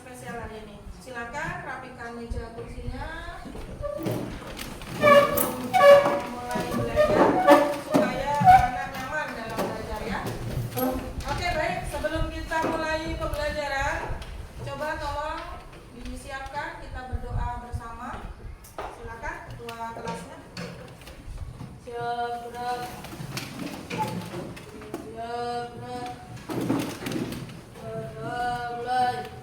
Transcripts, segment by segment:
spesial hari ini. Silakan rapikan meja kursinya. Mulai belajar supaya anak nyaman dalam belajar ya. Oke, baik. Sebelum kita mulai pembelajaran, coba tolong disiapkan kita berdoa bersama. Silakan ketua kelasnya. Siap, gerak. Siap, gerak. Mulai.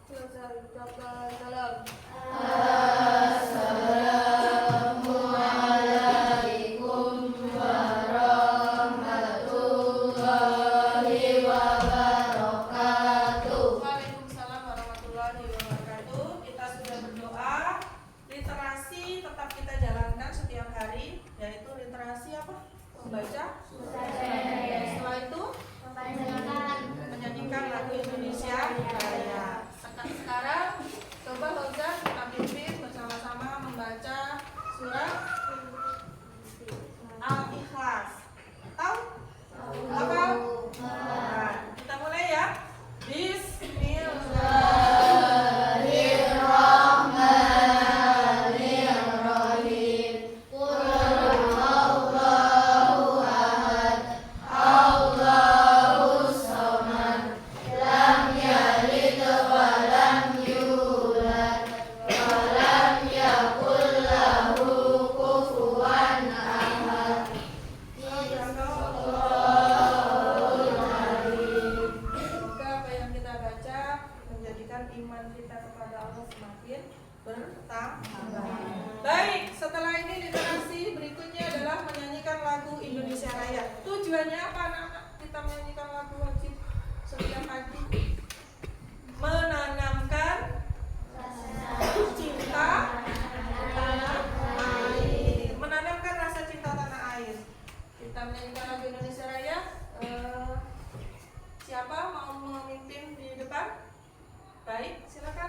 Selesai ucapan salam. Assalamualaikum warahmatullahi wabarakatuh. Waalaikumsalam warahmatullahi wabarakatuh. Kita sudah berdoa. Literasi tetap kita jalankan setiap hari, yaitu literasi apa? Membaca. Setelah itu menyanyikan lagu Indonesia Raya. Sekarang coba Hoza kita pimpin bersama-sama membaca surat Al-Ikhlas. Tahu? Hafal? Nah, kita mulai ya. Bismillahirrahmanirrahim. Qul huwallahu ahad, Allahus samad, lam yalid wa lam yulad, wa lam yakul lahu kufuwan ahad. Semoga apa yang kita baca menjadikan iman kita kepada Allah semakin bertambah. Baik, setelah ini literasi berikutnya adalah menyanyikan lagu Indonesia Raya. Tujuannya apa anak-anak kita menyanyikan lagu wajib setiap pagi? Menanamkan cinta tanah air. Menanamkan rasa cinta tanah air. Kita menyanyikan lagu Indonesia Raya. Siapa mau memimpin di depan? Baik, silakan.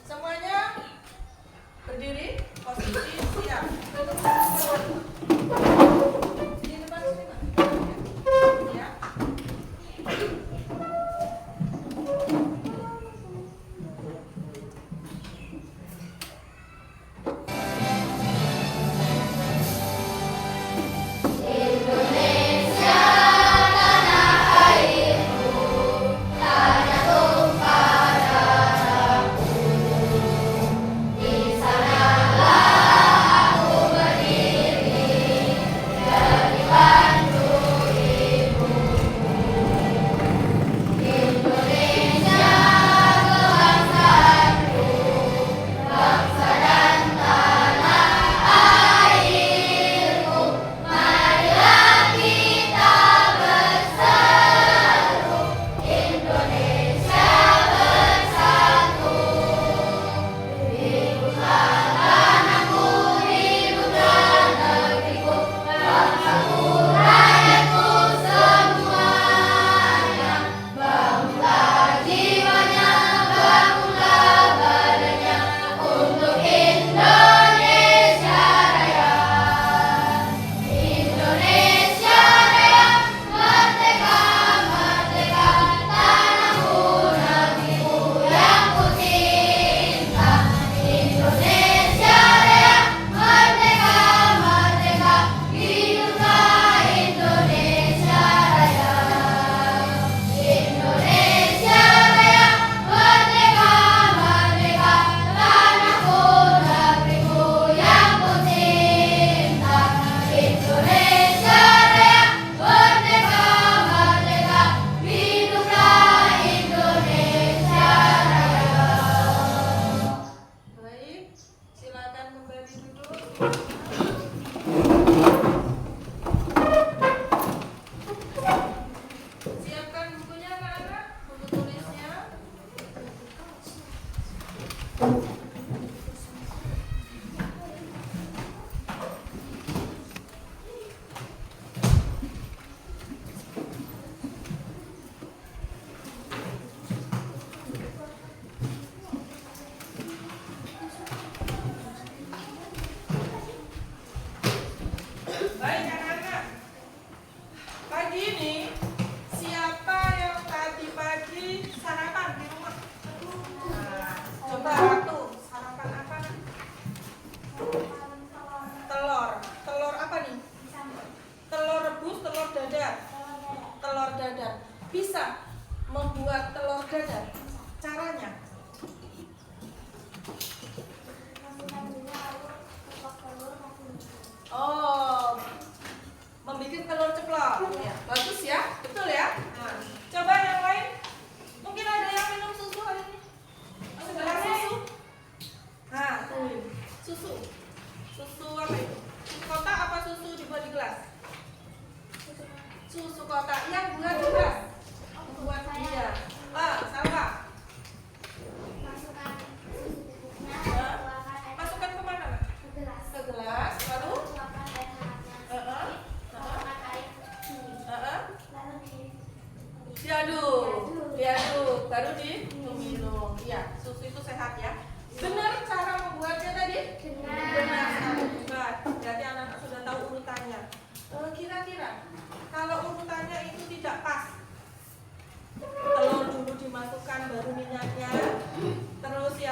Semuanya berdiri, posisi siap. Di depan sini, Mas. Ya.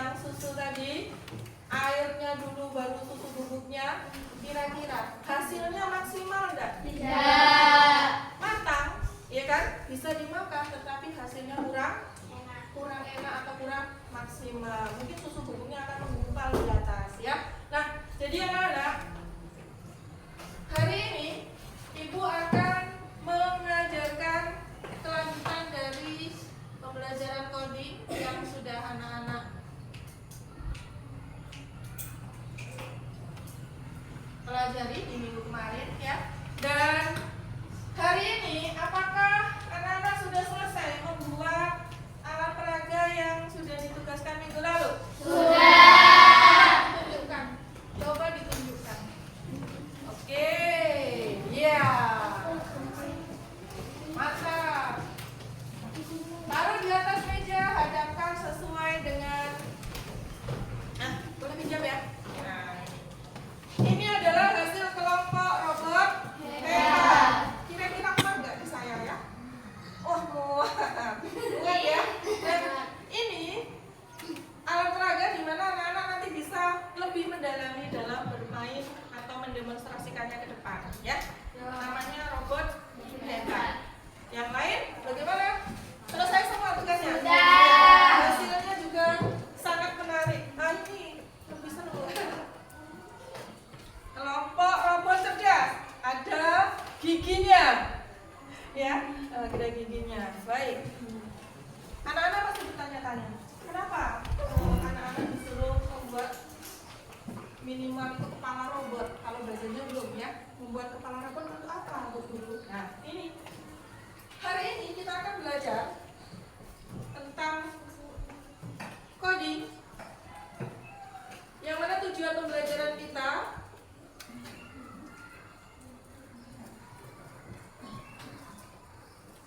yang susu tadi, airnya dulu baru susu bubuknya, kira-kira hasilnya maksimal enggak? Tidak. Matang, ya kan? Bisa dimakan, tetapi hasilnya kurang enak atau kurang maksimal. Mungkin susu bubuknya akan menggumpal di atas, ya. Nah, jadi anak-anak, hari ini Ibu akan mengajarkan kelanjutan dari pembelajaran coding yang sudah anak-anak pelajari di minggu kemarin, ya. Dan hari ini apakah anak-anak sudah selesai membuat alat peraga yang sudah ditugaskan minggu lalu? Sudah. Tunjukkan. Coba ditunjukkan. Oke, ya. Mantap. Taruh di atas meja, hadapkan sesuai dengan. Nah, boleh pinjam ya? Nah, ini adalah hasil kelompok robot hebat. Kira-kira kuat nggak di saya ya? Oh, kuat. Kuat ya. Dan ini alat peraga di mana anak-anak nanti bisa lebih mendalami dalam bermain atau mendemonstrasikannya ke depan, ya. Namanya robot hebat. Yang lain bagaimana? Selesai semua tugasnya? Sudah. Hasilnya juga sangat menarik. Nah, ini lebih seru. Kelompok robot cerdas, ada giginya, ya, ada giginya. Baik. Anak-anak pasti bertanya-tanya, kenapa anak-anak disuruh membuat minimal itu kepala robot? Kalau belajarnya belum, ya, membuat kepala robot untuk apa, Bu Guru? Nah, ini hari ini kita akan belajar tentang coding, yang mana tujuan pembelajaran kita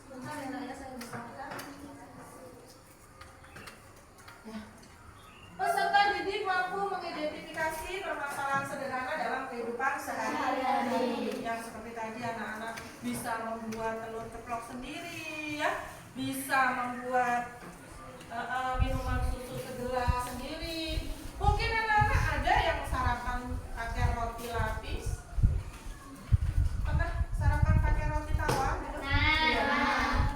sebentar ya, Nak, ya, saya besarkan. Ya. Peserta didik mampu mengidentifikasi permasalahan sederhana dalam kehidupan sehari-hari. Yang seperti tadi anak-anak bisa membuat telur ceplok sendiri, ya, bisa membuat minuman susu segelas sendiri. Mungkin anak-anak ada yang sarapan pakai roti lapis. Pernah sarapan pakai roti tawar gitu? Ya.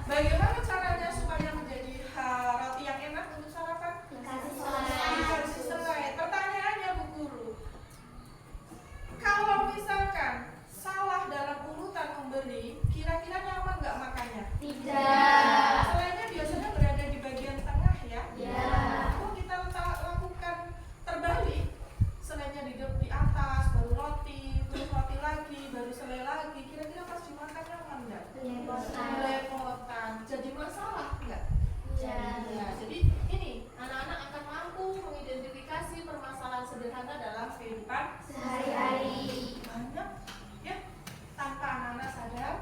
Bagaimana caranya supaya menjadi roti yang enak untuk sarapan? Dikasih selai. Pertanyaannya, Bu Guru, kalau misalkan salah dalam urutan membeli, kira-kira nyaman nggak makannya? Tidak. Selainya biasanya berada di bagian tengah, ya. Ya. Kalau kita lakukan terbalik, selainya di atas, baru roti, terus roti lagi, baru selai lagi, kira-kira pas dimakan nyaman nggak? Belepotan. Jadi masalah nggak? Ya, jadi ini anak-anak akan mampu mengidentifikasi permasalahan sederhana dalam kehidupan Sehari-hari. banyak, ya, tanpa anak-anak sadar.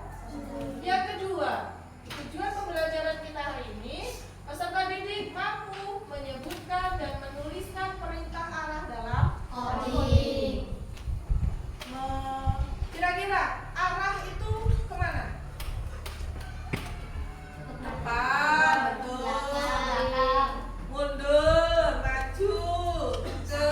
Yang kedua, tujuan pembelajaran kita hari ini, peserta didik mampu menyebutkan dan menuliskan perintah arah dalam Coding. Kira-kira arah itu kemana? Depan, betul. Mundur, maju, ke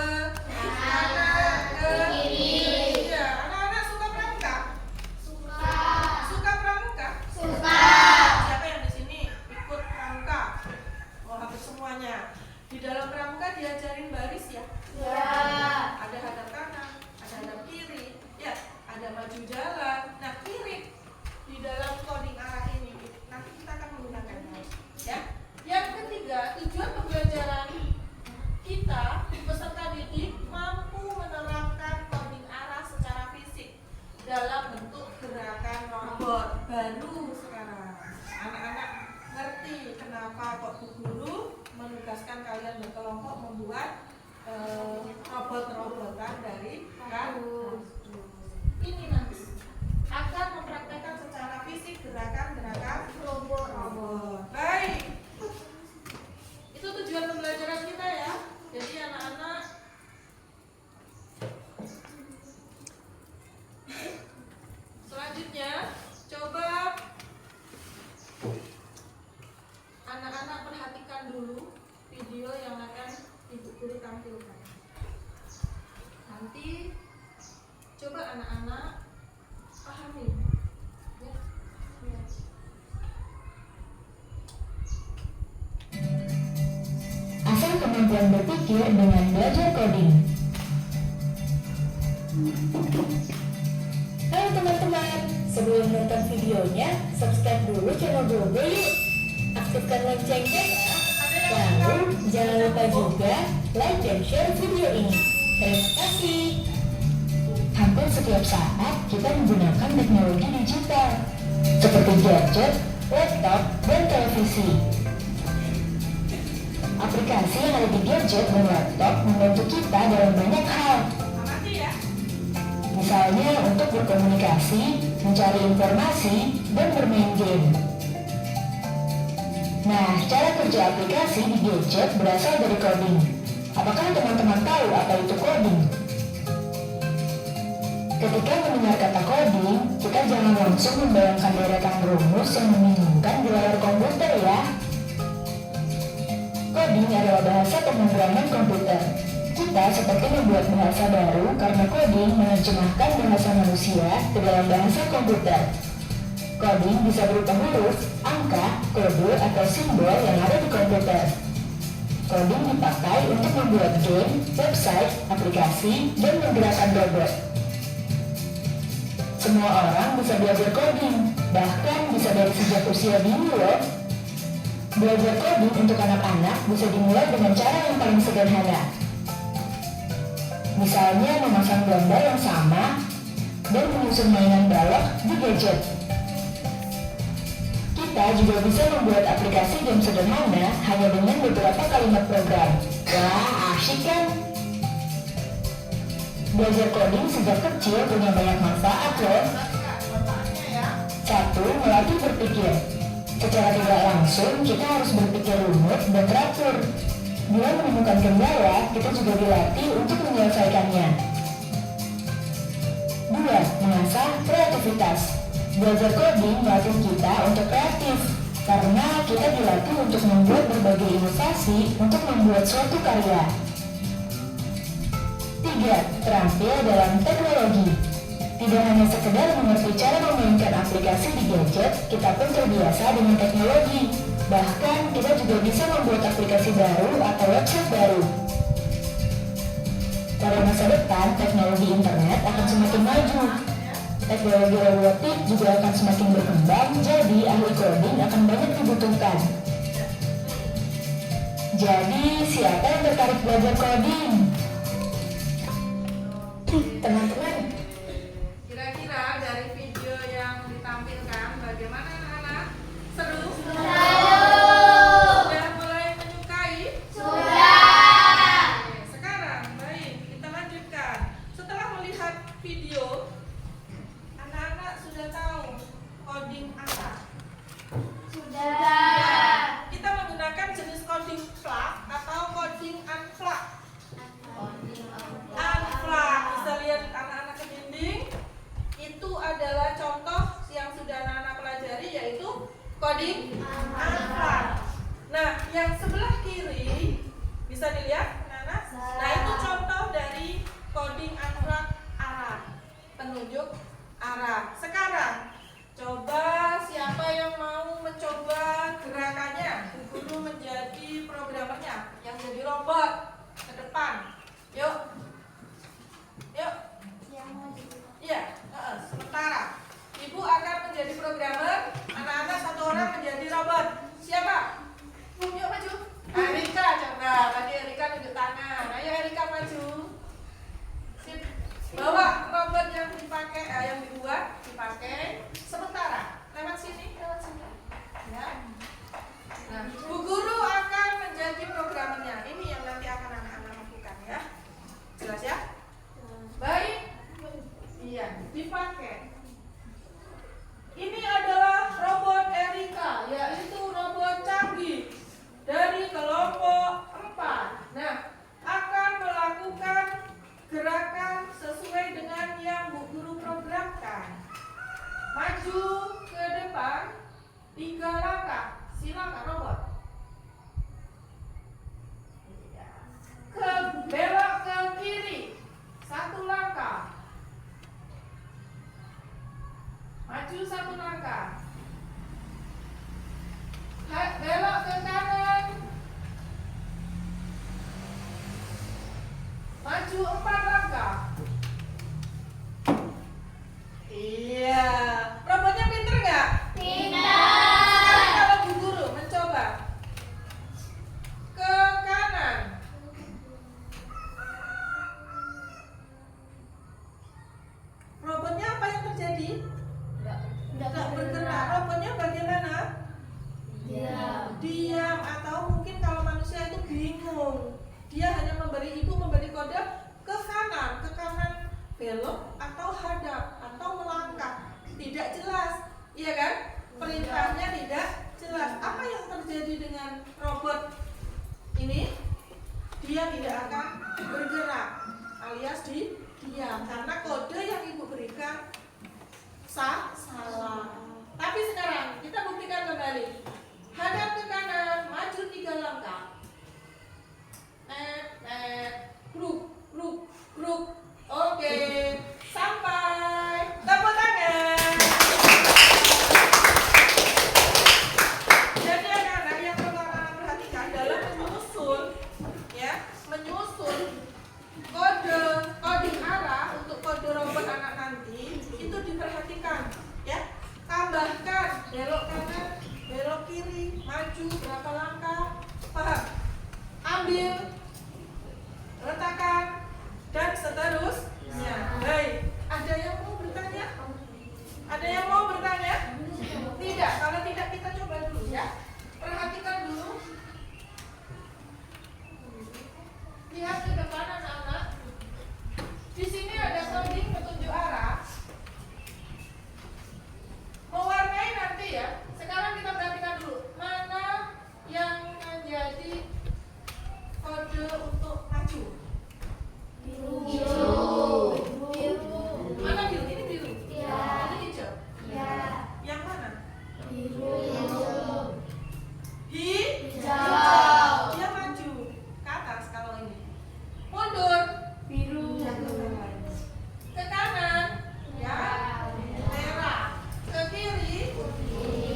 tampilkan. Nanti coba anak-anak pahami. Ya. Ya. Asal kemampuan berpikir dengan belajar coding. Halo teman-teman, sebelum nonton videonya, subscribe dulu channel Bobo yuk. Aktifkan loncengnya ya. Lalu, jangan lupa juga like dan share video ini. Terima kasih. Hampir setiap saat kita menggunakan teknologi digital, seperti gadget, laptop, dan televisi. Aplikasi yang ada di gadget dan laptop membantu kita dalam banyak hal. Amati ya. Misalnya untuk berkomunikasi, mencari informasi, dan bermain game. Nah, cara kerja aplikasi di gadget berasal dari coding. Apakah teman-teman tahu apa itu coding? Ketika mendengar kata coding, kita jangan langsung membayangkan deretan rumus yang membingungkan di layar komputer ya. Coding adalah bahasa pemrograman komputer. Kita seperti membuat bahasa baru karena coding menerjemahkan bahasa manusia ke dalam bahasa komputer. Coding bisa berupa huruf, angka, kode, atau simbol yang ada di komputer. Coding dipakai untuk membuat game, website, aplikasi, dan menggerakkan robot. Semua orang bisa belajar coding, bahkan bisa dari sejak usia dini loh. Belajar coding untuk anak-anak bisa dimulai dengan cara yang paling sederhana. Misalnya memasang gambar yang sama dan menyusun mainan balok di gadget. Kita juga bisa membuat aplikasi game sederhana hanya dengan beberapa kalimat program. Wah, asyik kan? Belajar coding sejak kecil punya banyak manfaat loh. 1. Melatih berpikir. Secara tidak langsung, kita harus berpikir rumit dan teratur. Bila menemukan kendala, kita juga dilatih untuk menyelesaikannya. 2. Mengasah kreativitas. Belajar coding melatih kita untuk kreatif, karena kita dilatih untuk membuat berbagai inovasi untuk membuat suatu karya. 3. Terampil dalam teknologi. Tidak hanya sekedar mengerti cara memainkan aplikasi di gadget, kita pun terbiasa dengan teknologi. Bahkan kita juga bisa membuat aplikasi baru atau website baru. Pada masa depan, teknologi internet akan semakin maju. Teknologi robotik juga akan semakin berkembang, jadi ahli coding akan banyak dibutuhkan. Jadi, siapa yang tertarik belajar coding? Teman-teman, Kira-kira dari video yang ditampilkan bagaimana anak-anak? Seru? Sudah mulai menyukai? Sudah. Oke, sekarang baik, kita lanjutkan. Setelah melihat video, anak-anak sudah tahu coding apa? Sudah. Kita menggunakan jenis coding plug atau coding unplug. Unplug, bisa lihat maju 4 langkah. Iya. Robotnya pinter nggak? Sekarang kalau Bu Guru mencoba ke kanan. Robotnya apa yang terjadi? Nggak bergerak. Robotnya bagaimana? Diam, atau mungkin kalau manusia itu bingung. Dia hanya memberi kode ke kanan belok atau hadap atau melangkah. Tidak jelas, iya kan? Perintahnya tidak jelas. Apa yang terjadi dengan robot ini? Dia tidak akan bergerak, alias diam karena kode yang ibu berikan salah. Tapi sekarang kita buktikan kembali. Hadap ke kanan, maju 3 langkah. Grup. Oke, sampai. Tepuk tangan. Jadi anak-anak yang perlu anak-anak perhatikan dalam menyusun kode arah untuk kode robot anak nanti itu diperhatikan, ya. Tambahkan belok kanan, belok kiri, maju berapa langkah, paham? Ambil, letakkan, dan seterusnya. Baik, ada yang mau bertanya? Ada yang mau bertanya? Tidak, kalau tidak kita coba dulu ya. Perhatikan dulu. Lihat ke depan anak-anak. Di sini ada coding petunjuk arah. Mewarnai nanti ya. Sekarang kita perhatikan dulu. Mana yang menjadi kode untuk maju? Biru. Mana biru? Ini biru. Ini hijau. Yang mana? Hijau. Dia maju ke atas kalau ini. Mundur. Biru. Ke kanan. Ya. Merah. Ke kiri.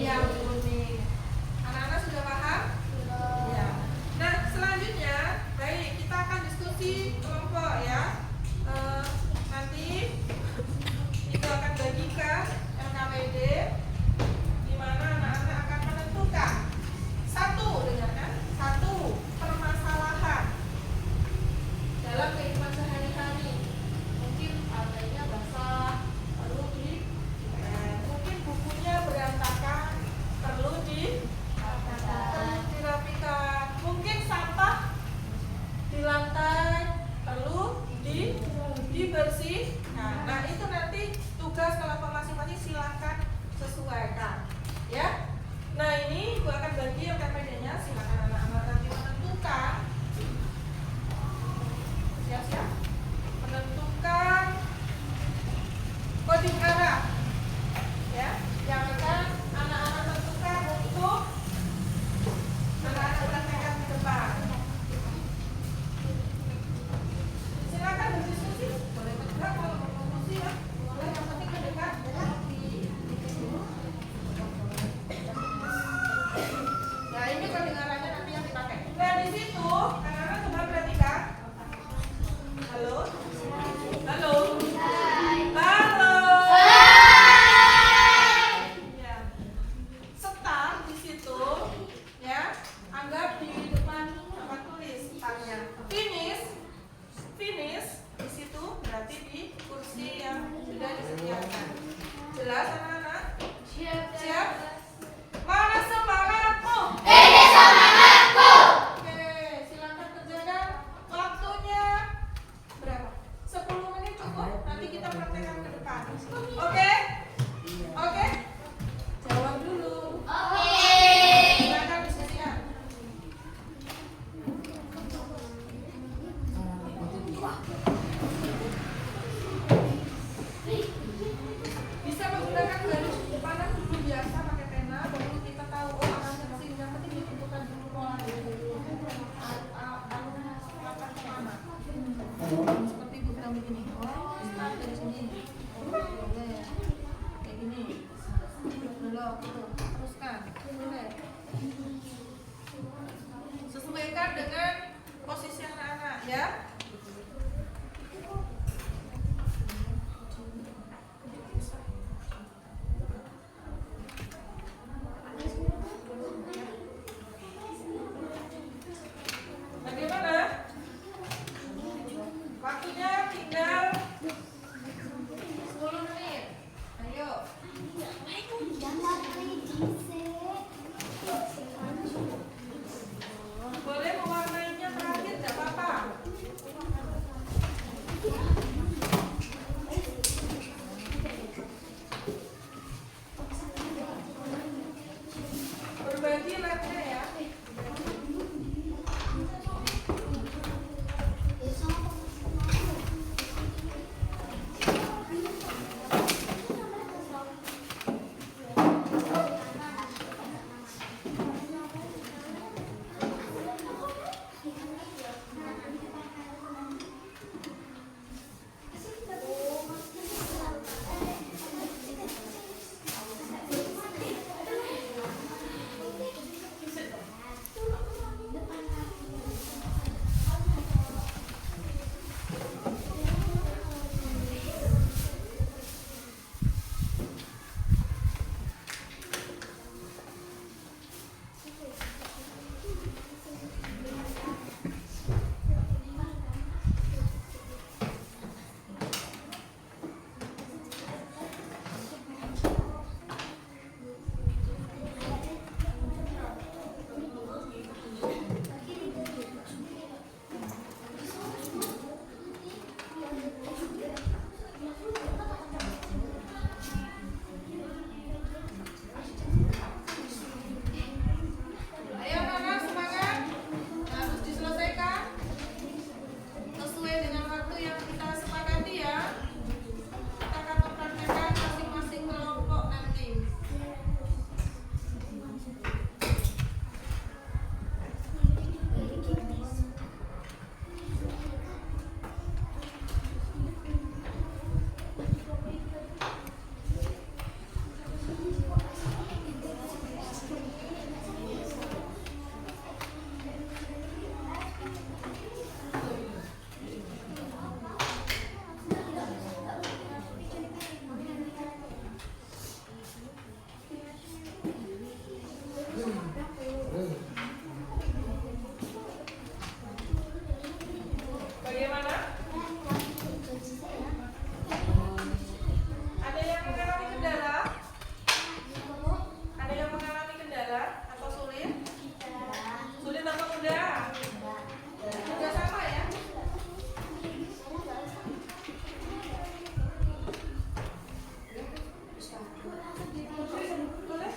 Yang kuning. Anak-anak sudah paham? Ya. Nah, selanjutnya, baik, kita akan diskusi kelompok ya. Nanti itu akan bagikan LKPD di mana anak-anak akan menentukan satu permasalahan dalam kehidupan sehari-hari. Mungkin adanya basah, perlu mungkin bukunya berantakan, perlu dirapikan. Mungkin sampah di lantai perlu dibersihkan. Nah, itu nanti tugas kelompok masing-masing, silakan sesuaikan ya. Nah, ini gua akan bagi LKPD-nya, silakan anak-anak nanti menentukan. Siap-siap. Menentukan coding arah ya, yang akan anak-anak tentukan untuk anak-anak praktekkan di depan. Silakan berdiskusi, boleh bergerak kalau mau diskusi ya, boleh, yang penting mendekat. Nah, ini coding arahnya nanti yang dipakai. Nah, di situ anak-anak coba perhatikan. Halo. Ya. Start di situ ya. Anggap di depan tempat tulis startnya. Finish di situ berarti di kursi yang sudah disediakan. Jelas anak-anak? Siap? Mana semangatmu? Ini semangatku. Oke, silakan kerjakan. Waktunya berapa? 10 menit cukup. Nanti kita praktekkan ke depan. Oke? Jawab dulu. Silakan diskusikan. Bisa menggunakan garis panah dulu biasa pakai pena, baru kita tahu arahnya ke sini. Yang penting ditentukan dulu polanya. Arahnya kemana? Seperti ibu bilang begini. Start dari sini. Boleh. Kayak gini. Belok. Teruskan. Boleh. Sesuaikan dengan posisi anak-anak ya. Bagaimana? Ada yang mengalami kendala? Ada yang mengalami kendala atau sulit? Sulit atau mudah? Juga sama ya? Boleh?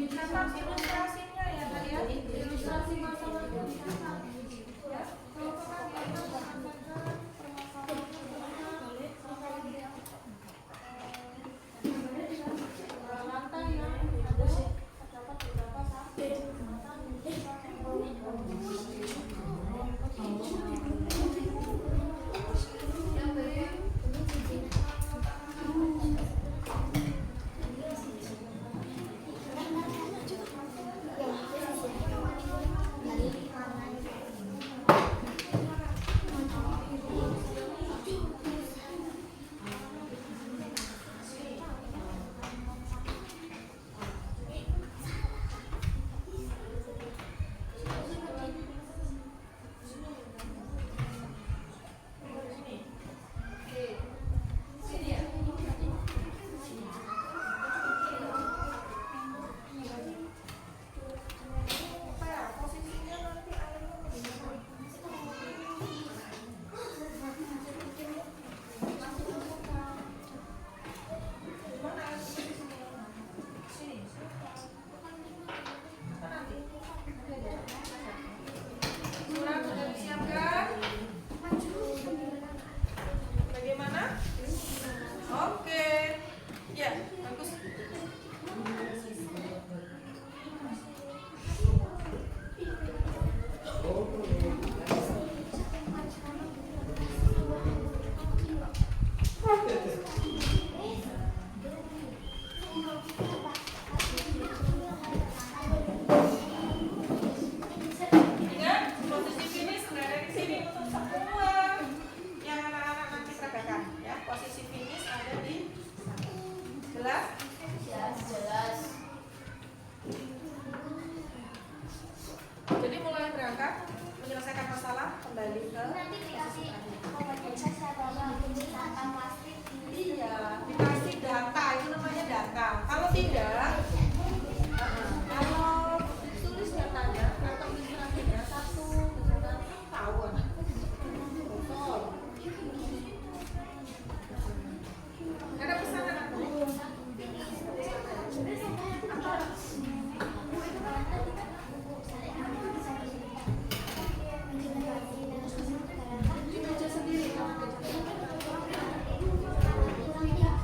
Catat ilustrasinya ya kalian. Ilustrasi masalah. Ya. Surat sudah disiapkan? Bagaimana? Oke. Ya, bagus. Ingat, posisi finish berada di sini untuk semua yang anak-anak nanti peragakan ya. Posisi finish ada di jelas. Jadi mulai berangkat menyelesaikan masalah kembali ke Nanti dikasih komunitas atau plastik. iya, dikasih data itu namanya data. Kalau tidak, kalau tulis datanya atau ilustrasinya satu misalkan tahun. Betul. Ada pesanan aku. Kita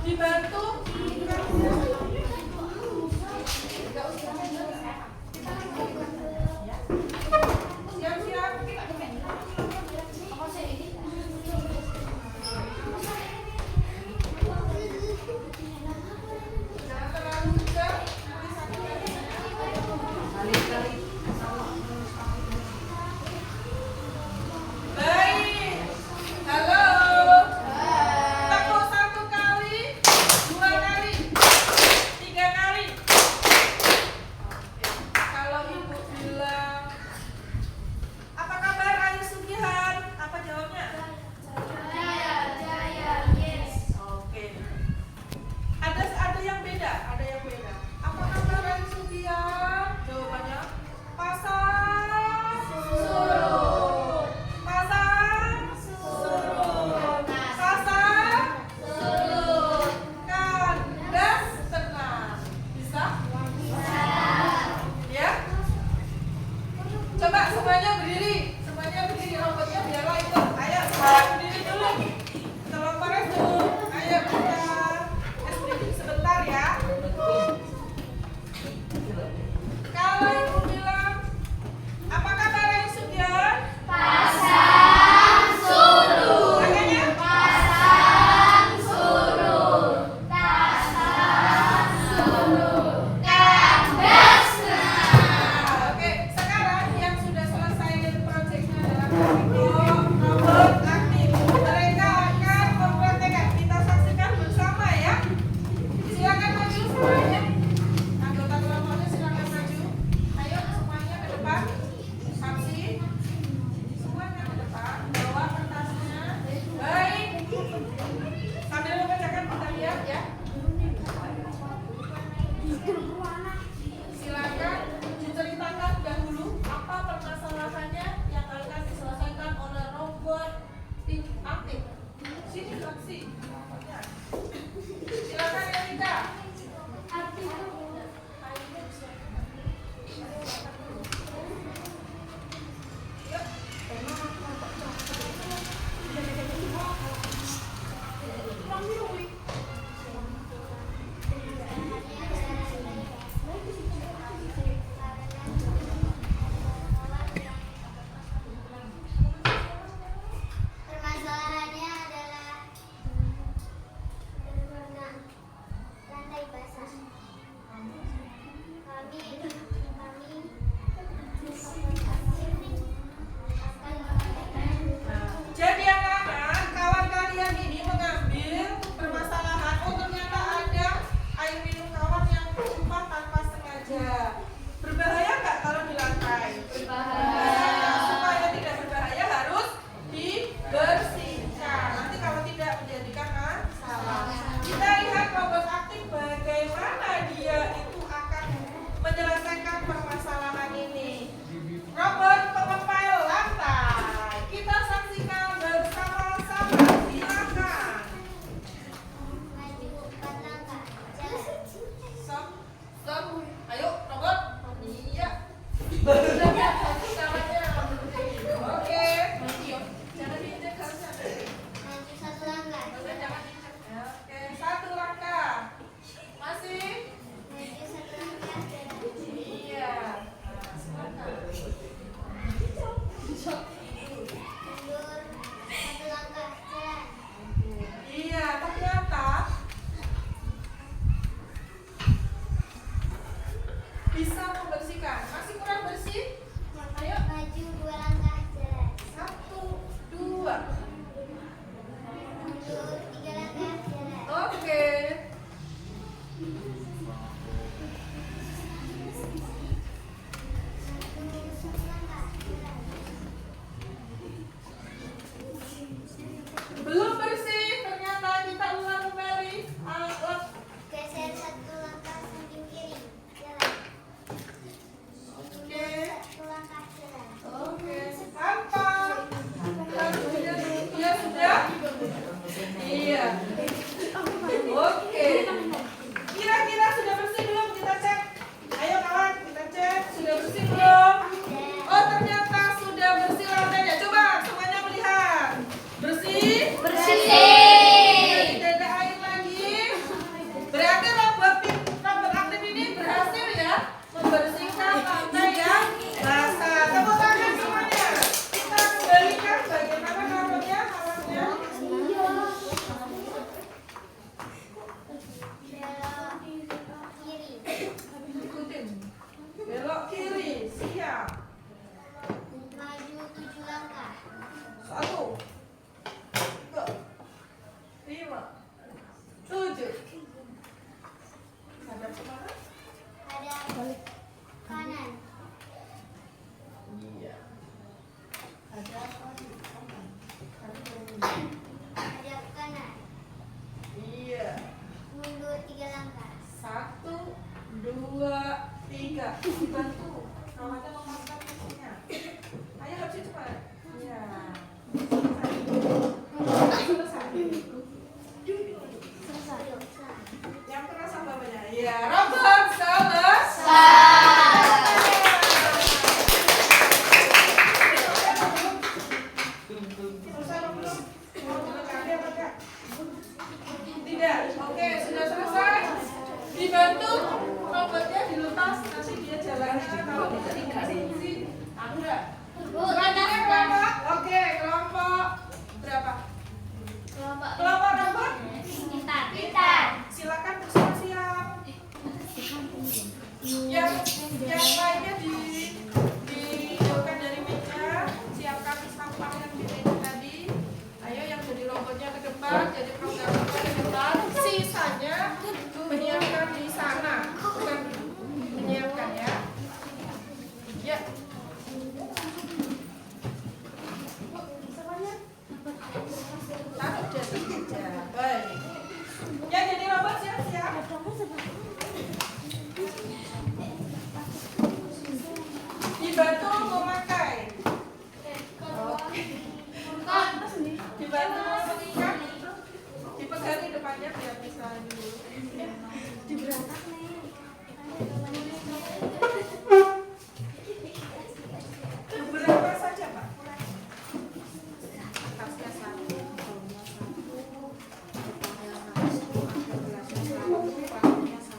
Dibantu. Siap-siap. Jangan terlalu kencang. Nanti sakit lagi. Baik. Halo. Tepuk 1 kali, 2 kali, 3 kali. Oke. Kalau ibu bilang, apa kabar Ayu Sugihan? Apa jawabnya? Oke. Ada yang beda, ada yang beda. Apa kabar Ayu Sugihan? Jawabannya pasang surut. Pasang surut. Pasang surut. Kandas tenang. Bisa? Ya? Coba semuanya berdiri. Semuanya berdiri, robotnya biarlah ikut. Ayo semuanya berdiri dulu. Tolong pares dulu. Ayo kita breathing sebentar ya. Kalau ibu bilang, apa kabar Ayu Sugihan? Makanya? Oke, sekarang yang sudah selesai proyeknya adalah robot aktif. Mereka akan mempraktekkan. Kita saksikan bersama ya. Silakan maju semuanya. Anggota kelompoknya silakan maju. Ayo semuanya ke depan. Saksi. Semuanya ke depan. Bawa kertasnya. Baik. Sambil membacakan kita lihat ya. Silakan diceritakan dahulu apa permasalahannya yang akan diselesaikan oleh robot tim aktif. Sini saksi. Silakan Erika. Yuk. Permasalahannya adalah lantai basah. Jadi anak-anak, kawan kalian ini mengambil permasalahan 7. Hadap kemana? Hadap kanan. Iya. Hadap kanan. Hadap kanan. Iya. Mundur 3 langkah. 1, 2, 3. Dibantu. Namanya memasang mesinnya. Ayo lebih cepat. Iya. Selesai. Yang keras apa banyak? Iya. Robot selesai. Selesai belum? Mau dilengkapi apa enggak? Tidak. Oke, sudah selesai. Dibantu robotnya dilepas, nanti dia jalannya kalau tidak dikasih aku enggak. Selanjutnya kelompok. Oke, kelompok berapa? Kelompok robot. Pintar. Silakan bersiap-siap. Yang lainnya dijauhkan dari meja. Siapkan sampah yang di meja tadi. Ayo yang jadi robotnya ke depan, jadi programmernya ke depan. Sisanya menyiapkan di sana, bukan menyiapkan ya. Ya. Taruh di atas meja. Baik. Ya jadi robot siap-siap. Dibantu memakai. Oke. Dibantu mengikat. Dipegang di depannya biar bisa dulu. Diberantak nih. Berapa saja Pak? Atasnya 1, bawahnya 1, depannya 1, belakangnya 1.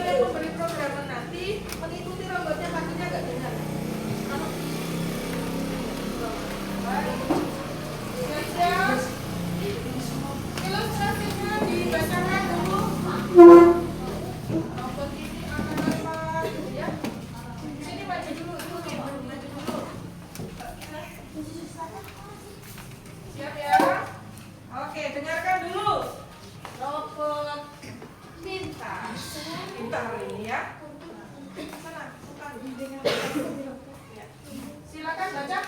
Yang memberi programmer nanti mengikuti robotnya kakinya agak dengar. Siap-siap. Ilustrasinya dibacakan dulu. Robot ini akan apa gitu ya? Sini maju dulu, maju dulu. Siap ya? Oke, dengarkan dulu. Robot pintar. Pintar ini ya. Sana, bukan. Ya. Silakan baca.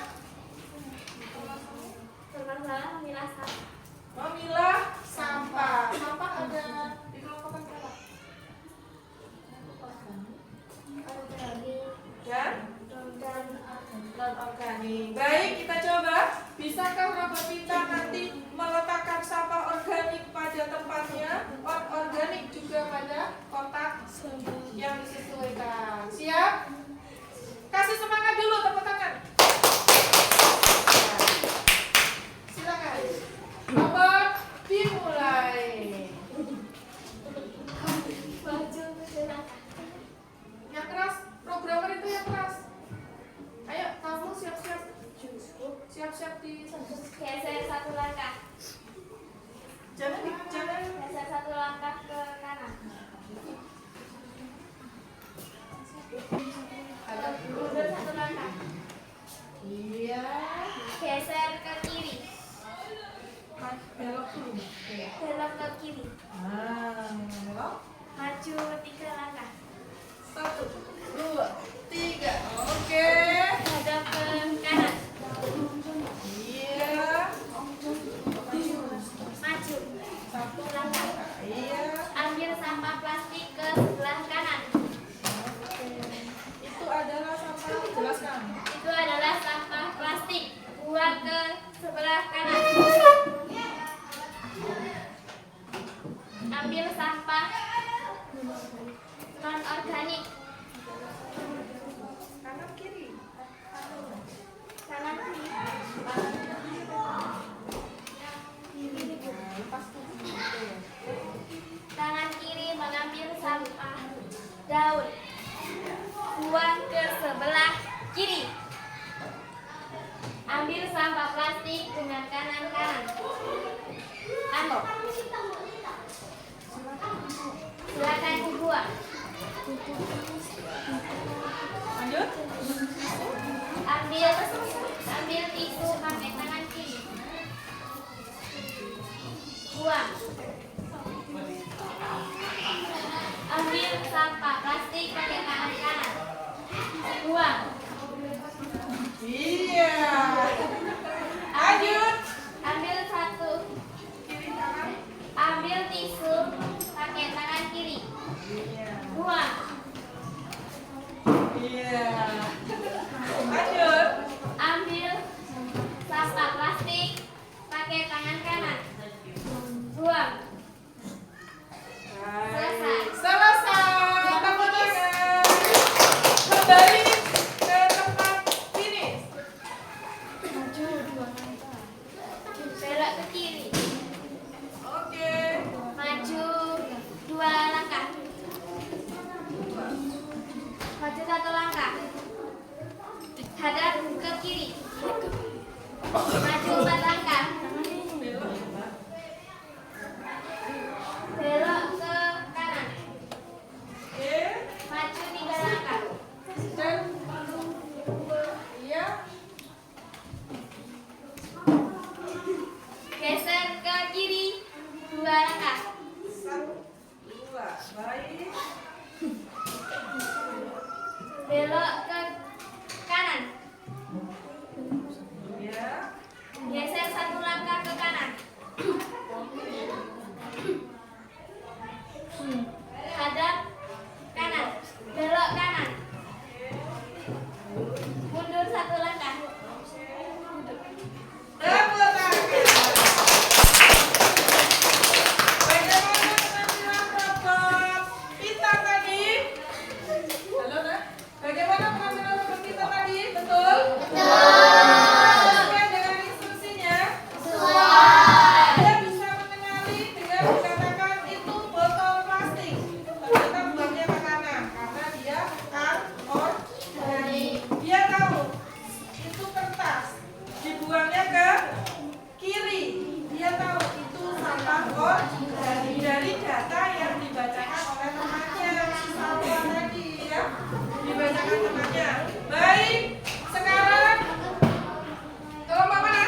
Memilah sampah. Memilah sampah. Sampah ada dikelompokkan berapa? Dan non-organik. Baik, kita coba. Bisakah robot pintar nanti meletakkan sampah organik pada tempatnya, organik juga pada kotak yang disesuaikan? Siap? Kasih semangat dulu, tepuk tangan. Silakan. Robot dimulai. Yang keras, programmer itu yang keras. Ayo, kamu siap-siap. Siap-siap di Geser 1 langkah. jangan. Geser 1 langkah ke kanan. Ada Mundur 1 langkah. Iya. Geser ke kiri. Belok dulu. Belok ke kiri. Belok. Maju 3 langkah. 1, 2, 3. Oke. Hadap ke kanan. Iya. Maju 1 langkah. Iya. Ambil sampah plastik ke sebelah kanan. Oke. Itu adalah sampah. Jelaskan. Itu adalah sampah plastik. Buang ke sebelah kanan. Ambil sampah non-organik. Kanan kiri. Kanan kiri. Lepas tuh. Tangan kiri mengambil sampah daun. Buang ke sebelah kiri. Ambil sampah plastik dengan kanan. sampah plastik pakai tangan kanan. Buang. Iya. Lanjut. Ambil satu. Kiri kanan. Ambil tisu pakai tangan kiri. Iya. Buang. Iya. Lanjut. Ambil sampah plastik pakai tangan kanan. Buang. Selesai. Selesai. Tepuk tangan. Kembali ke tempat finish. Maju 2 langkah. Belok ke kiri. Oke. Maju 2 langkah. Maju 1 langkah. Hadap ke kiri. Maju 4 langkah. Belok ya, Mbak. Belok ke kanan. Oke. Maju 3 langkah. Dan iya. Geser ke kiri 2 langkah. 1, 2. Baik. Belok ke kanan. Iya. Geser 1 langkah ke kanan. Hadap kanan. Belok kanan. Mundur 1 langkah. Tepuk tangan. Bagaimana penampilan robot kita tadi? Halo, Nak. Bagaimana penampilan robot kita tadi? Betul? Sesuai dengan instruksinya? Anda bisa mengenali dengan mengatakan itu botol plastik. Ternyata buangnya ke kanan karena dia organik. Dia tahu itu kertas, dibuangnya ke kiri. Dia tahu itu sampah organik dari data yang dibacakan oleh temannya si Salwa tadi ya. Dibacakan temannya. Baik, sekarang kelompok mana?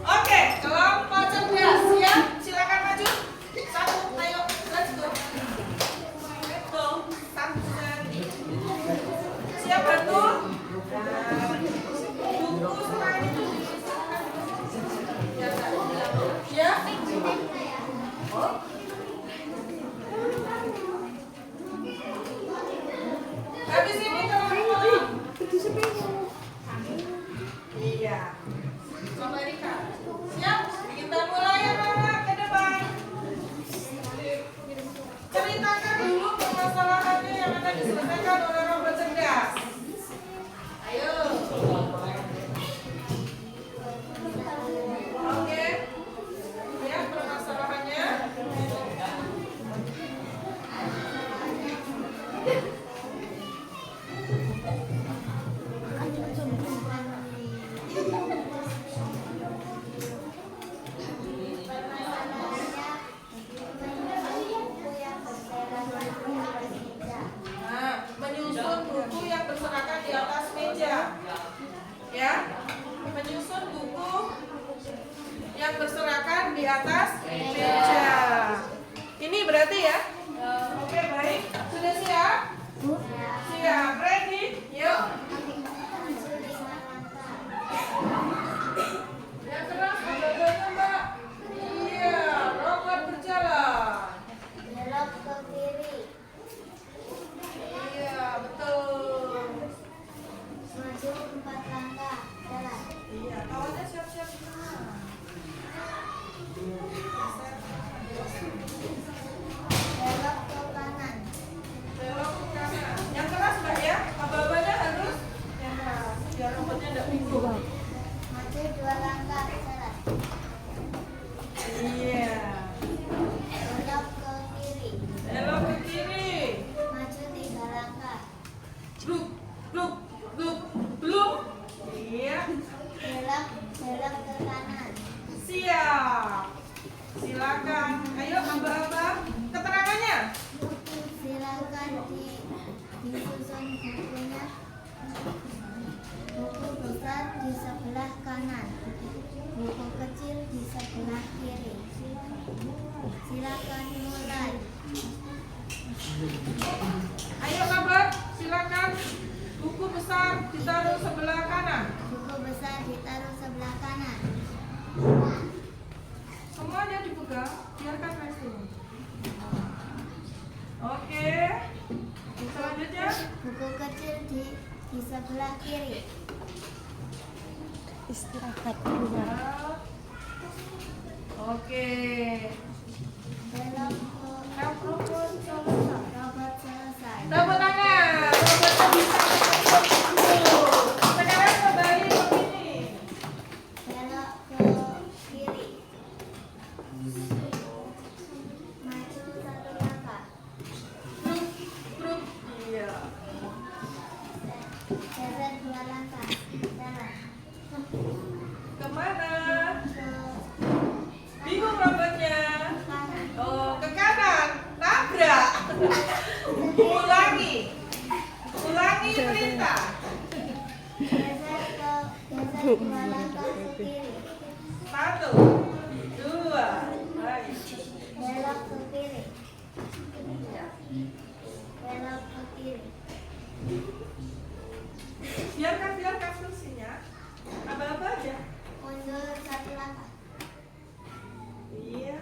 Oke, kelompok cerdas siap? Silakan maju. 1, ayo, let's go. Go, 1. Siap bantu? Nah, buku selain itu ya. Oh. Habis ini kelompok. Iya. Coba Rika. Siap? Kita mulai anak-anak ke depan. Ceritakan dulu permasalahannya yang akan diselesaikan oleh robot cerdas. Ayo. Oke. Ya, permasalahannya. Nah, menyusun buku yang berserakan di atas meja. Ya, menyusun buku yang berserakan di atas meja. Ini berarti ya? Oke, baik. Sudah siap? Siap. Ready? Yuk. Yang keras badannya, Mbak. Iya, robot berjalan. Belok ke kiri. Iya, betul. Maju 4 langkah. Jalan. Iya, kawannya siap-siap semua. Belok ke kanan. Belok ke kanan. Yang keras, Mbak ya. Aba-abanya harus yang keras. Biar robotnya tidak bingung. Maju 2 langkah. Jalan. Iya. Belok ke kiri. Belok ke kiri. Maju 3 langkah. Bluk, bluk, bluk, bluk. Iya. Belok ke kanan. Siap. Silakan. Ayo, aba-aba. Keterangannya. Silakan disusun bukunya. Buku besar di sebelah kanan. Buku kecil di sebelah kiri. Silakan mulai. Ayo kabar, silakan. Buku besar ditaruh sebelah kanan. Buku besar ditaruh sebelah kanan. Semuanya dipegang, biarkan resting. Oke. Selanjutnya Buku kecil di sebelah kiri. Istirahat dulu. Oke. Belok ke Robot selesai. robot selesai. Tepuk tangan. Robotnya bisa. Sekarang kembali begini. Belok ke kiri. Maju 1 langkah. Grup. Iya. Geser 2 langkah. Jalan. Kemana? Ke Bingung robotnya. kanan. Oh, ke kanan. Tabrak. Ulangi. Ulangi perintah. Geser 2 langkah ke kiri. 1, 2, baik. Belok ke kiri. Belok ke kiri. Biarkan fungsinya. Apa-apa aja. Mundur 1 langkah. Iya.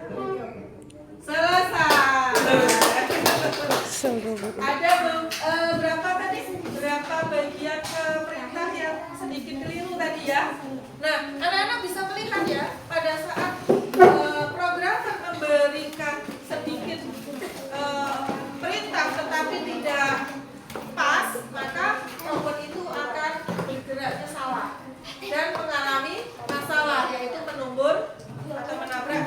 Selesai. Ada berapa tadi? Berapa bagian perintah yang sedikit keliru tadi ya? Nah, anak-anak bisa melihat ya pada saat programmer memberikan sedikit perintah tetapi tidak pas, maka robot itu akan bergeraknya salah dan mengalami masalah, yaitu menumbur atau menabrak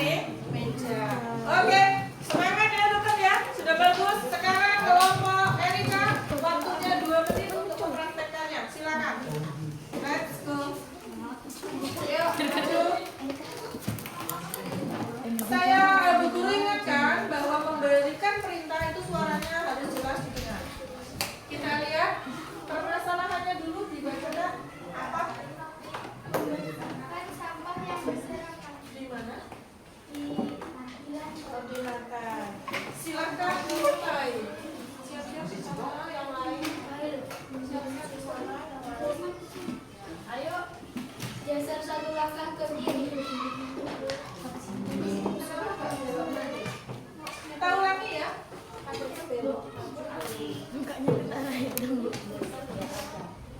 meja. Oke, semangat ya teman ya, sudah bagus. Sekarang kelompok Erika, waktunya 2 menit untuk mempraktekannya. Silakan. Let's go. Yuk, maju. Saya Bu Guru ingatkan bahwa memberikan perintah itu suaranya harus jelas didengar. Kita lihat permasalahannya dulu dibaca apa? Kan sampah yang berserakan Di mana? di Perbilatan. Silakan dimulai. Siap-siap di sana yang lain. Siap-siap di sana yang lain. Ayo. geser 1 langkah ke kiri. Kita ulangi ya. Takutnya belok.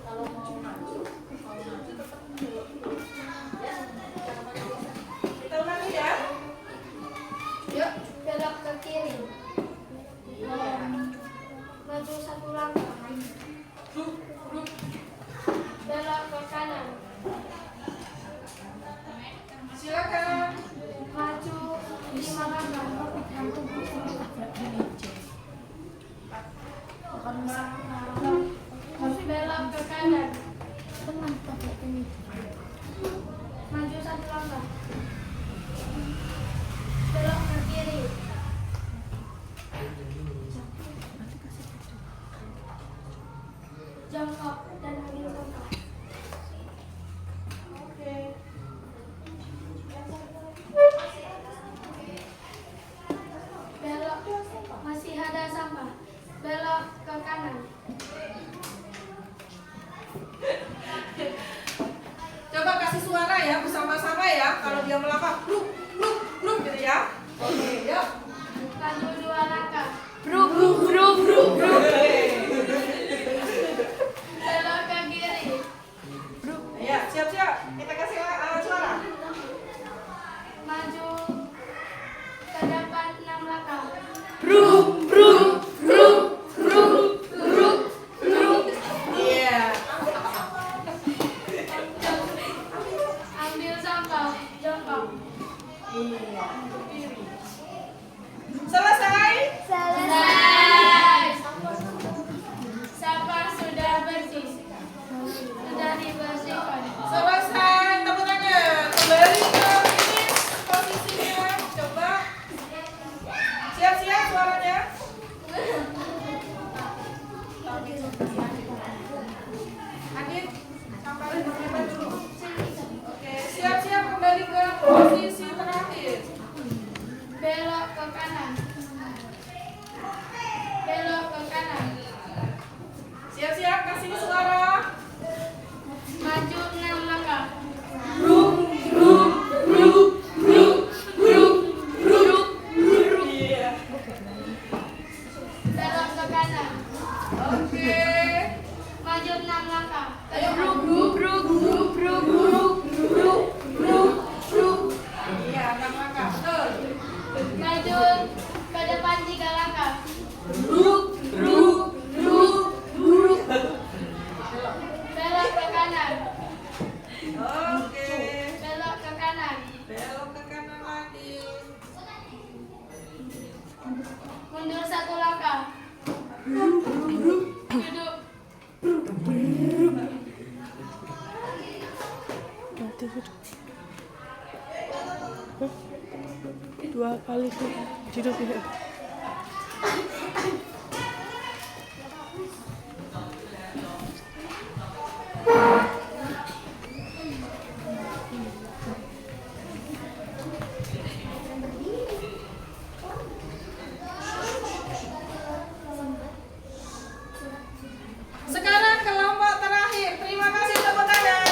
Kalau mau maju tetap belok. Ya. Kita ulangi ya. Yuk, belok ke kiri. Maju 1 langkah. Grup. Belok ke kanan. Silakan. Maju 5 langkah. Belok ke kanan. Maju 1 langkah. Belok ke kiri. Jongkok dan ambil langkah. Oke. Belok, masih ada sampah. Belok ke kanan. Coba kasih suara ya bersama-sama ya. Kalau dia melangkah, bluk gitu ya. Oke, yuk. Maju 2 langkah. Oke. Belok ke kiri. Ya, siap-siap. Kita kasih suara. Maju ke depan 6 langkah. Iya. Ambil sampah. Jongkok. Iya. Selesai. Oke. Maju 6 langkah. Ayo bruk. Iya, 6 langkah. Betul. Maju ke depan 3 langkah. Bruk. Belok ke kanan. Oke. Belok ke kanan. Belok ke kanan lagi. Mundur 1 langkah. Duduk. 2 kali duduk ya. Sekarang kelompok terakhir. Terima kasih tepuk tangan.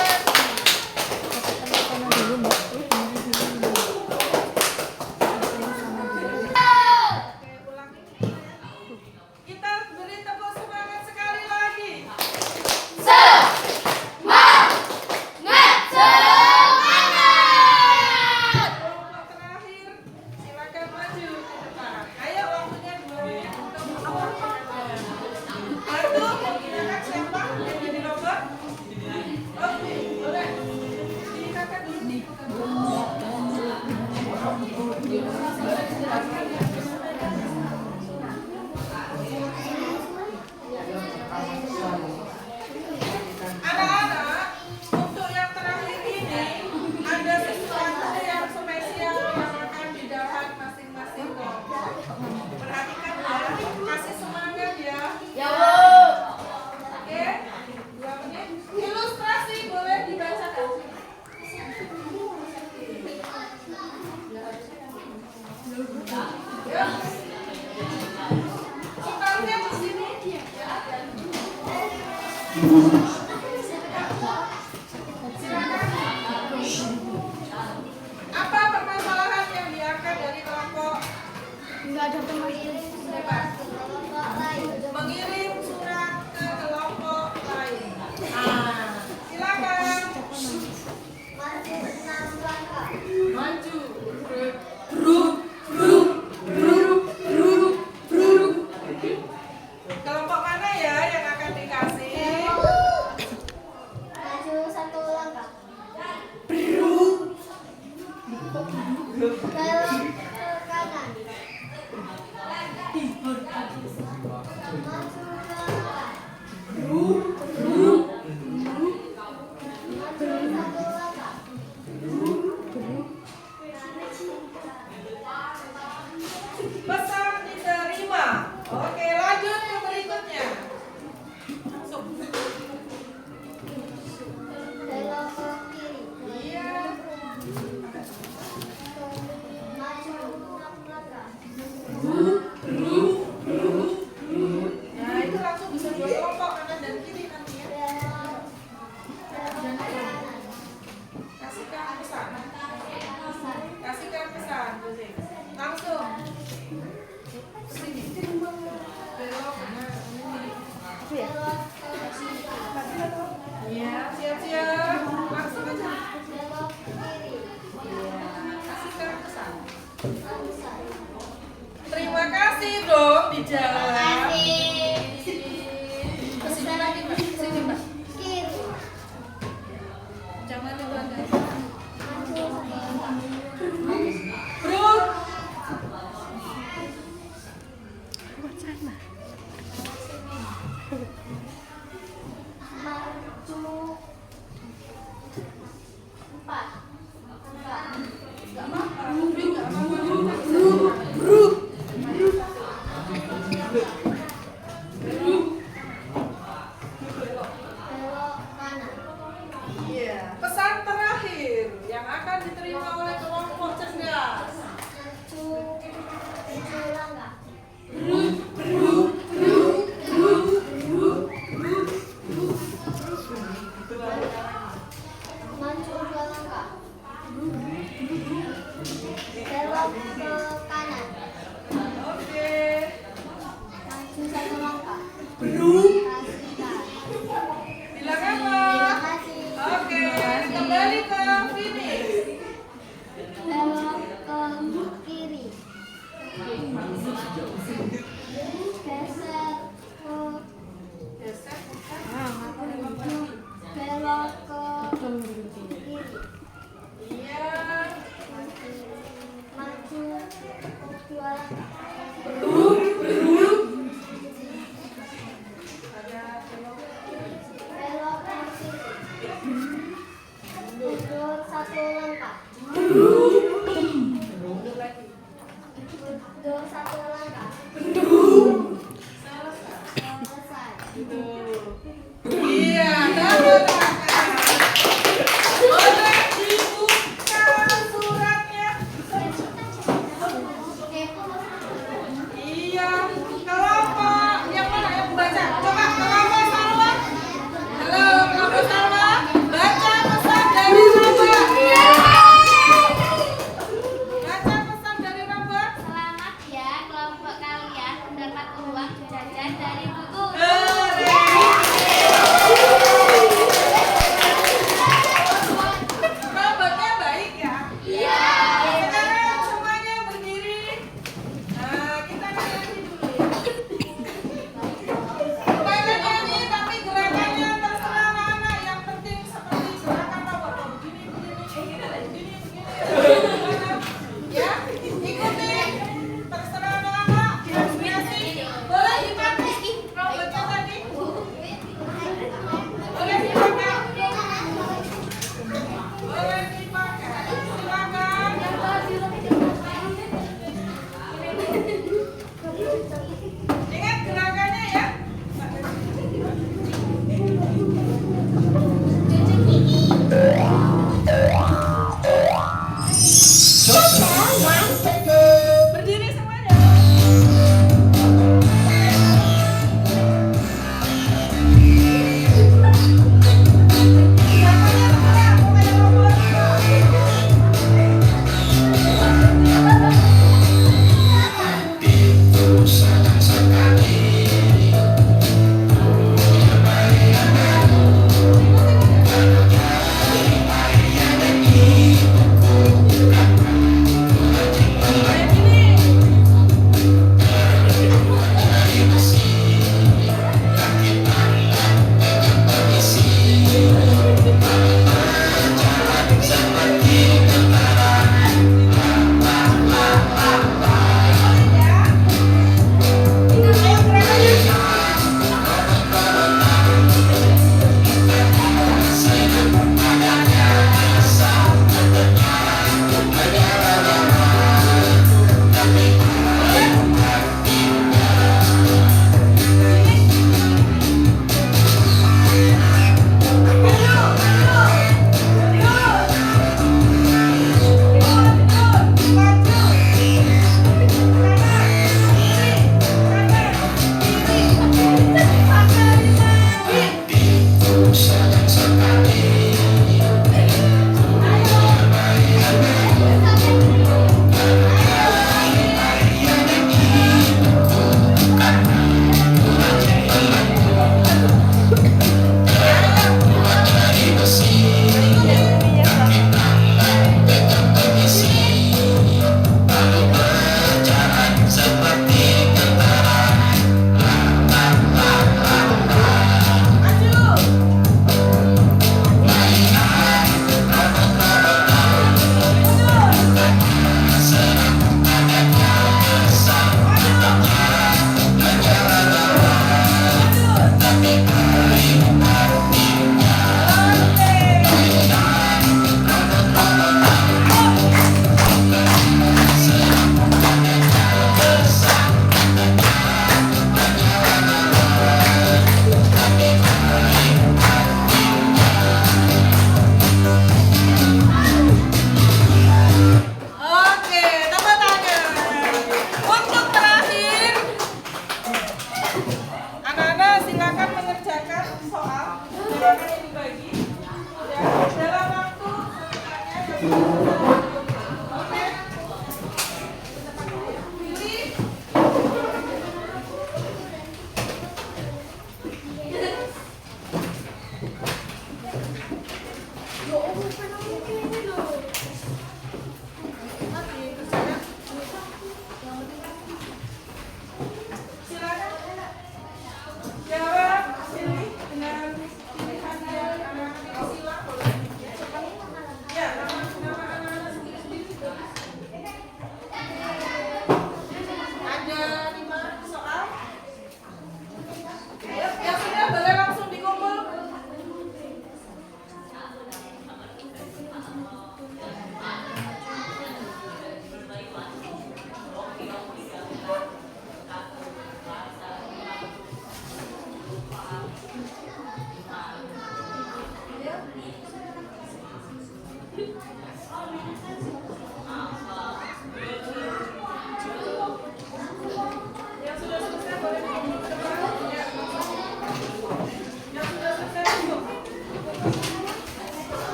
Oke, ulangi. Kita beri tepuk semangat sekali lagi. Kelompok terakhir, silakan maju ke depan. Ayo, waktunya 2 menit untuk memperkenalkan. Satu, menggunakan siapa yang jadi nomor? Oke, boleh. Ini kakak dulu. Anak-anak, untuk yang terakhir ini ada sesuatu yang spesial yang akan dibahas masing-masing kelompok. Perhatikan ya, kasih semangat ya. Ya, Oke, 2 menit. Ilustrasi boleh dibacakan. Ya. Soalnya di sini. Apa permasalahan yang diangkat dari kelompok? enggak ada pemanggilan. Mengirim surat ke kelompok lain. Silakan. Maju. Kelompok mana ya yang akan dikasih? Maju 1 langkah. Belok ke kanan. Maju 2 langkah. Maju 1 langkah. Pesan diterima. Oke, lanjut ke berikutnya. Masuk. Belok ke kiri. Iya. Maju 6 langkah. Nah, itu langsung bisa 2 kelompok kanan dan kiri nanti ya. Belok ke kanan. Kasihkan pesan. Kasihkan pesan, Jose. Langsung. Sini. Belok kanan. Belok ke kiri. Iya, siap-siap. Langsung aja. Belok ke kiri. Kasihkan pesan. Langsung. Terima kasih dong di jalan. Kasih. Kesini lagi, Mbak. Sini, Mbak. Kiri. Jangan itu ada. Maju ke Bro. maju 4. Enggak apa-apa. Bro, enggak apa-apa. Geser bukan. belok ke kiri, Iya. maju 2 Ada belok. belok ke kiri, mundur 1 langkah, Mundur lagi. mundur 1 langkah, Selesai. selesai. Iya, dapat kakak. Boleh dibuka suratnya. Iya, kelompok yang mana yang baca? Coba kelompok Salwa. Halo, kelompok Salwa. Baca pesan dari Ramba. Baca pesan dari Ramba. Selamat ya kelompok kalian mendapat uang jajan dari buku. Rambutnya baik ya. Iya. Sekarang semuanya berdiri. Nah, kita nyanyi dulu ya. Pengen nyanyi tapi gerakannya terserah anak-anak. Yang penting seperti gerakan robot. Begini. Ya, ikuti. Terserah anak-anak. Inspirasi. Boleh dipakai robotnya tadi.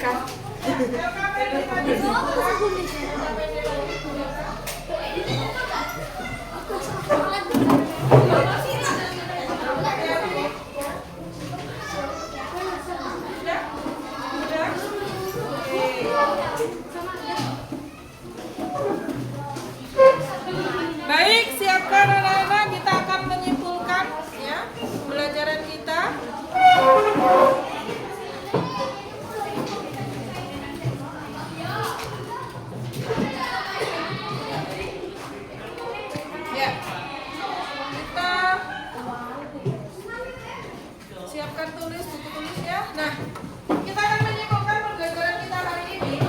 Kan. Baik, siapkan anak-anak, kita akan menyimpulkan ya pembelajaran kita. Ya, kita siapkan tulis buku tulisnya. Nah, kita akan menyimpulkan pembelajaran kita hari ini.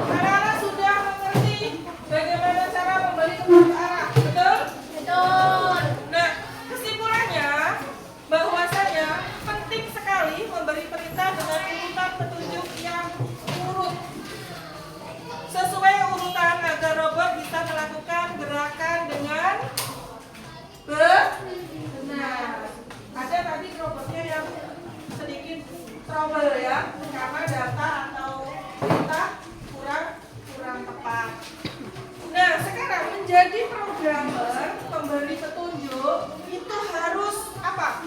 Anak-anak sudah mengerti bagaimana cara memberi petunjuk arah, betul? Betul. Nah, kesimpulannya bahwasanya penting sekali memberi perintah dengan urutan petunjuk yang urut sesuai urutan agar robot bisa melakukan gerakan dengan benar. Ada tadi robotnya yang sedikit trouble ya, karena data atau perintah kurang tepat. Nah, sekarang menjadi programmer pemberi petunjuk itu harus apa?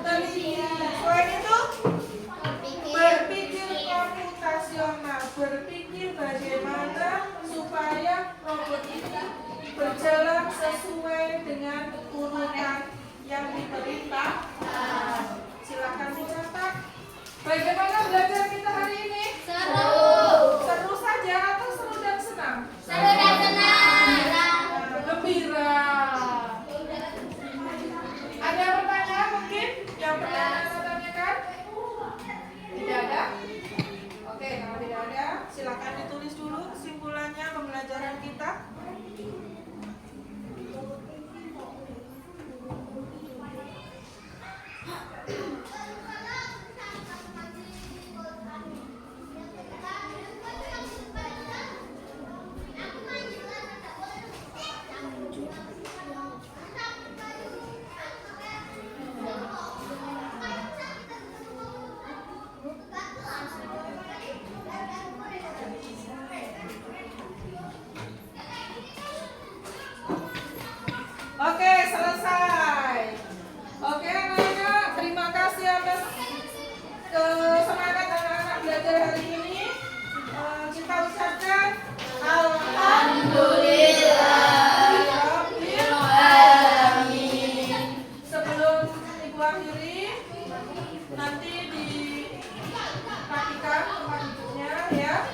Teliti. Selain itu berpikir komputasional, berpikir bagaimana supaya robot ini berjalan sesuai dengan urutan yang diperintahkan. Silakan dicatat. Bagaimana belajar kita hari ini? Seru. Seru saja atau seru dan senang? Seru dan senang. Gembira. Ada pertanyaan mungkin? Yang pernah Anda tanyakan? Tidak ada? Oke, kalau tidak ada, silakan ditulis dulu kesimpulannya pembelajaran kita. Oke, selesai. Oke, anak-anak, terima kasih atas semangat anak-anak belajar hari ini. Kita ucapkan Alhamdulillahirrahmanirrahim. Sebelum Ibu akhiri, nanti diperhatikan tempat duduknya ya.